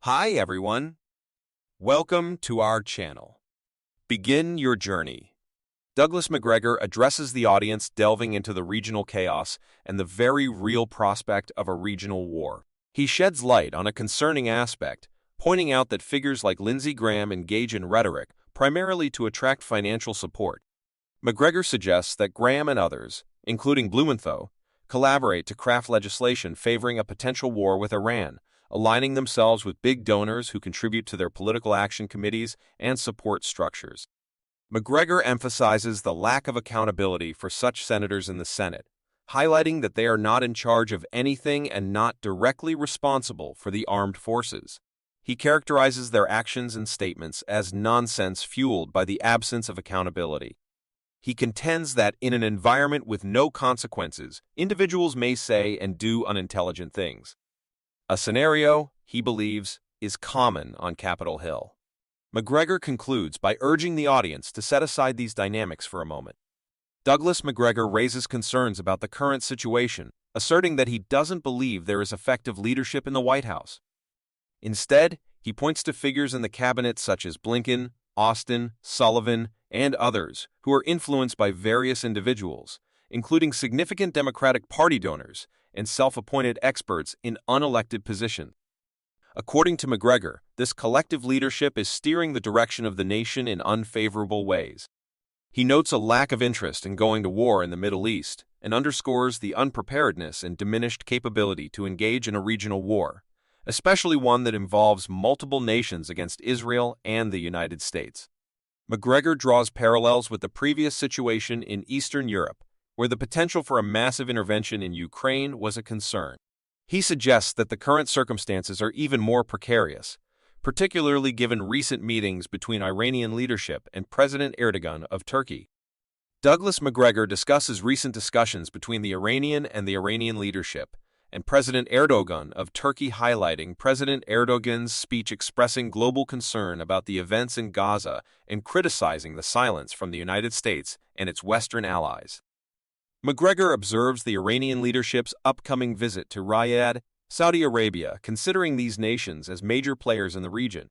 Hi everyone, welcome to our channel. Begin your journey. Douglas Macgregor addresses the audience delving into the regional chaos and the very real prospect of a regional war. He sheds light on a concerning aspect, pointing out that figures like Lindsey Graham engage in rhetoric primarily to attract financial support. Macgregor suggests that Graham and others, including Blumenthal, collaborate to craft legislation favoring a potential war with Iran, aligning themselves with big donors who contribute to their political action committees and support structures. Macgregor emphasizes the lack of accountability for such senators in the Senate, highlighting that they are not in charge of anything and not directly responsible for the armed forces. He characterizes their actions and statements as nonsense fueled by the absence of accountability. He contends that in an environment with no consequences, individuals may say and do unintelligent things. A scenario, he believes, is common on Capitol Hill. Macgregor concludes by urging the audience to set aside these dynamics for a moment. Douglas Macgregor raises concerns about the current situation, asserting that he doesn't believe there is effective leadership in the White House. Instead, he points to figures in the cabinet such as Blinken, Austin, Sullivan, and others who are influenced by various individuals, including significant Democratic Party donors and self-appointed experts in unelected positions. According to Macgregor, this collective leadership is steering the direction of the nation in unfavorable ways. He notes a lack of interest in going to war in the Middle East and underscores the unpreparedness and diminished capability to engage in a regional war, especially one that involves multiple nations against Israel and the United States. Macgregor draws parallels with the previous situation in Eastern Europe, where the potential for a massive intervention in Ukraine was a concern. He suggests that the current circumstances are even more precarious, particularly given recent meetings between Iranian leadership and President Erdogan of Turkey. Douglas Macgregor discusses recent discussions between the Iranian leadership and President Erdogan of Turkey, highlighting President Erdogan's speech expressing global concern about the events in Gaza and criticizing the silence from the United States and its Western allies. Macgregor observes the Iranian leadership's upcoming visit to Riyadh, Saudi Arabia, considering these nations as major players in the region.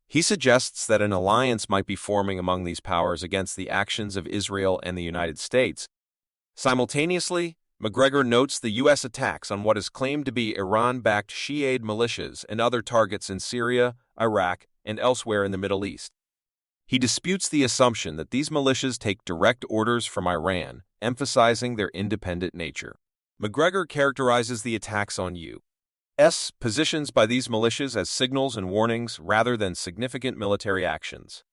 He suggests that an alliance might be forming among these powers against the actions of Israel and the United States. Simultaneously, Macgregor notes the U.S. attacks on what is claimed to be Iran-backed Shiite militias and other targets in Syria, Iraq, and elsewhere in the Middle East. He disputes the assumption that these militias take direct orders from Iran, emphasizing their independent nature. Macgregor characterizes the attacks on U.S. positions by these militias as signals and warnings rather than significant military actions.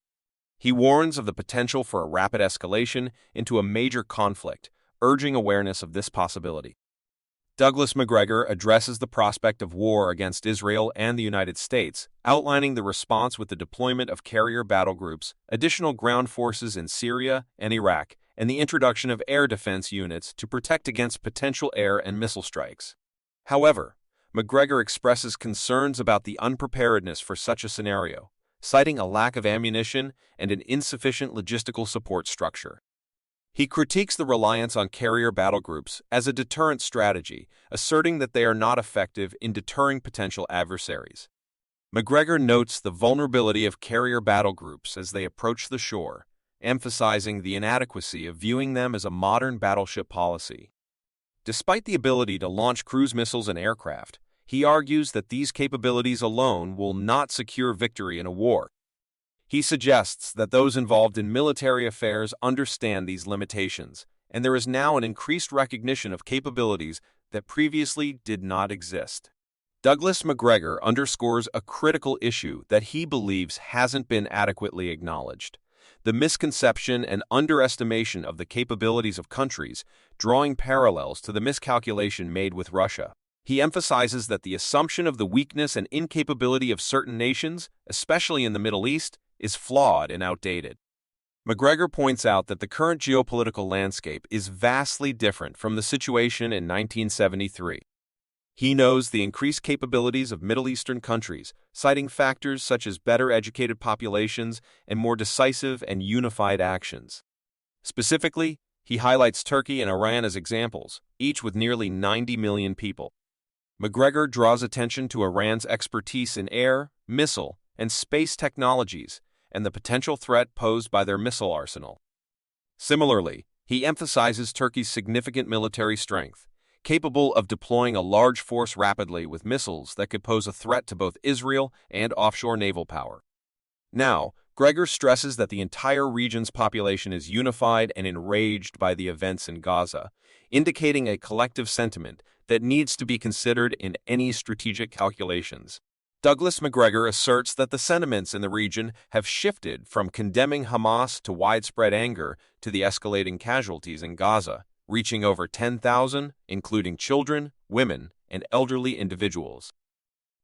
He warns of the potential for a rapid escalation into a major conflict, urging awareness of this possibility. Douglas Macgregor addresses the prospect of war against Israel and the United States, outlining the response with the deployment of carrier battle groups, additional ground forces in Syria and Iraq, and the introduction of air defense units to protect against potential air and missile strikes. However, Macgregor expresses concerns about the unpreparedness for such a scenario, citing a lack of ammunition and an insufficient logistical support structure. He critiques the reliance on carrier battle groups as a deterrent strategy, asserting that they are not effective in deterring potential adversaries. Macgregor notes the vulnerability of carrier battle groups as they approach the shore, emphasizing the inadequacy of viewing them as a modern battleship policy. Despite the ability to launch cruise missiles and aircraft, he argues that these capabilities alone will not secure victory in a war. He suggests that those involved in military affairs understand these limitations, and there is now an increased recognition of capabilities that previously did not exist. Douglas Macgregor underscores a critical issue that he believes hasn't been adequately acknowledged: the misconception and underestimation of the capabilities of countries, drawing parallels to the miscalculation made with Russia. He emphasizes that the assumption of the weakness and incapability of certain nations, especially in the Middle East, is flawed and outdated. Macgregor points out that the current geopolitical landscape is vastly different from the situation in 1973. He knows the increased capabilities of Middle Eastern countries, citing factors such as better educated populations and more decisive and unified actions. Specifically, he highlights Turkey and Iran as examples, each with nearly 90 million people. Macgregor draws attention to Iran's expertise in air, missile, and space technologies, and the potential threat posed by their missile arsenal. Similarly, he emphasizes Turkey's significant military strength, capable of deploying a large force rapidly with missiles that could pose a threat to both Israel and offshore naval power. Now, Gregor stresses that the entire region's population is unified and enraged by the events in Gaza, indicating a collective sentiment that needs to be considered in any strategic calculations. Douglas Macgregor asserts that the sentiments in the region have shifted from condemning Hamas to widespread anger to the escalating casualties in Gaza, reaching over 10,000, including children, women, and elderly individuals.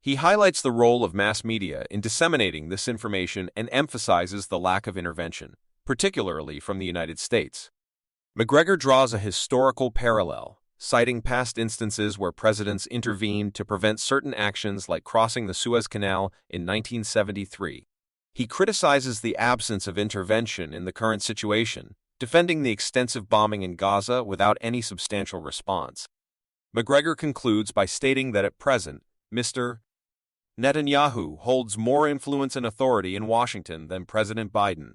He highlights the role of mass media in disseminating this information and emphasizes the lack of intervention, particularly from the United States. Macgregor draws a historical parallel, citing past instances where presidents intervened to prevent certain actions like crossing the Suez Canal in 1973. He criticizes the absence of intervention in the current situation, defending the extensive bombing in Gaza without any substantial response. Macgregor concludes by stating that at present, Mr. Netanyahu holds more influence and authority in Washington than President Biden.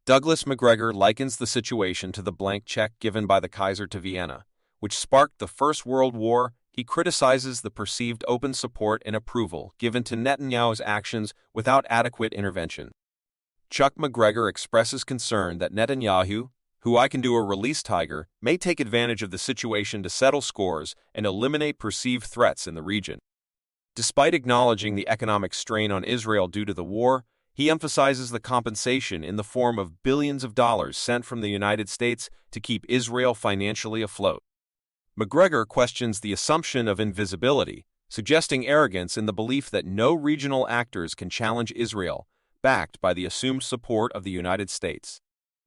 Douglas Macgregor likens the situation to the blank check given by the Kaiser to Vienna, which sparked the First World War. He criticizes the perceived open support and approval given to Netanyahu's actions without adequate intervention. Chuck Macgregor expresses concern that Netanyahu, who I can do a release tiger, may take advantage of the situation to settle scores and eliminate perceived threats in the region. Despite acknowledging the economic strain on Israel due to the war, he emphasizes the compensation in the form of billions of dollars sent from the United States to keep Israel financially afloat. Macgregor questions the assumption of invisibility, suggesting arrogance in the belief that no regional actors can challenge Israel, backed by the assumed support of the United States.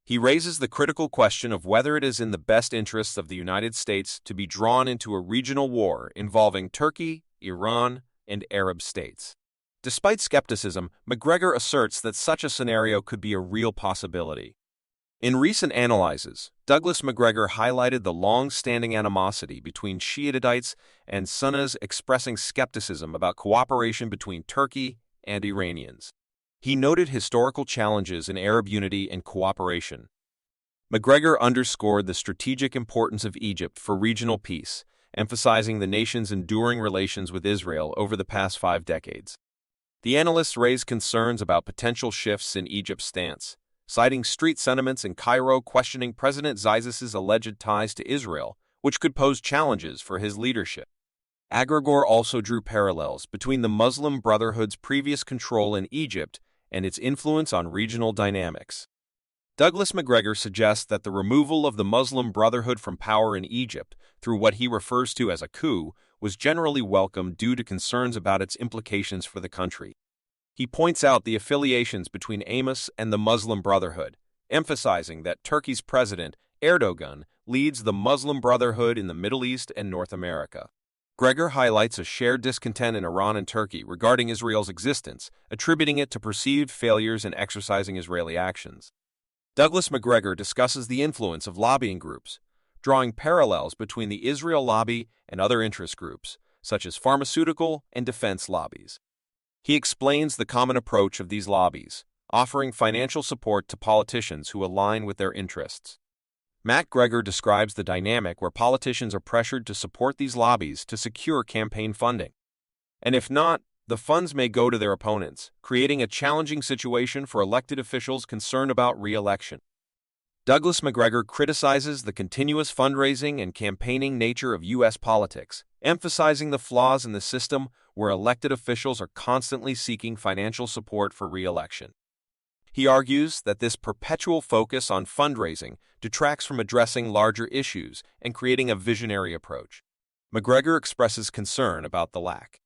He raises the critical question of whether it is in the best interests of the United States to be drawn into a regional war involving Turkey, Iran, and Arab states. Despite skepticism, Macgregor asserts that such a scenario could be a real possibility. In recent analyses, Douglas Macgregor highlighted the long-standing animosity between Shiites and Sunnis, expressing skepticism about cooperation between Turkey and Iranians. He noted historical challenges in Arab unity and cooperation. Macgregor underscored the strategic importance of Egypt for regional peace, emphasizing the nation's enduring relations with Israel over the past 5 decades. The analysts raised concerns about potential shifts in Egypt's stance, citing street sentiments in Cairo questioning President Sisi's alleged ties to Israel, which could pose challenges for his leadership. Macgregor also drew parallels between the Muslim Brotherhood's previous control in Egypt and its influence on regional dynamics. Douglas Macgregor suggests that the removal of the Muslim Brotherhood from power in Egypt through what he refers to as a coup was generally welcomed due to concerns about its implications for the country. He points out the affiliations between Amos and the Muslim Brotherhood, emphasizing that Turkey's president, Erdogan, leads the Muslim Brotherhood in the Middle East and North America. Macgregor highlights a shared discontent in Iran and Turkey regarding Israel's existence, attributing it to perceived failures in exercising Israeli actions. Douglas Macgregor discusses the influence of lobbying groups, drawing parallels between the Israel lobby and other interest groups, such as pharmaceutical and defense lobbies. He explains the common approach of these lobbies, offering financial support to politicians who align with their interests. Macgregor describes the dynamic where politicians are pressured to support these lobbies to secure campaign funding. And if not, the funds may go to their opponents, creating a challenging situation for elected officials concerned about re-election. Douglas Macgregor criticizes the continuous fundraising and campaigning nature of U.S. politics, emphasizing the flaws in the system where elected officials are constantly seeking financial support for re-election. He argues that this perpetual focus on fundraising detracts from addressing larger issues and creating a visionary approach. Macgregor expresses concern about the lack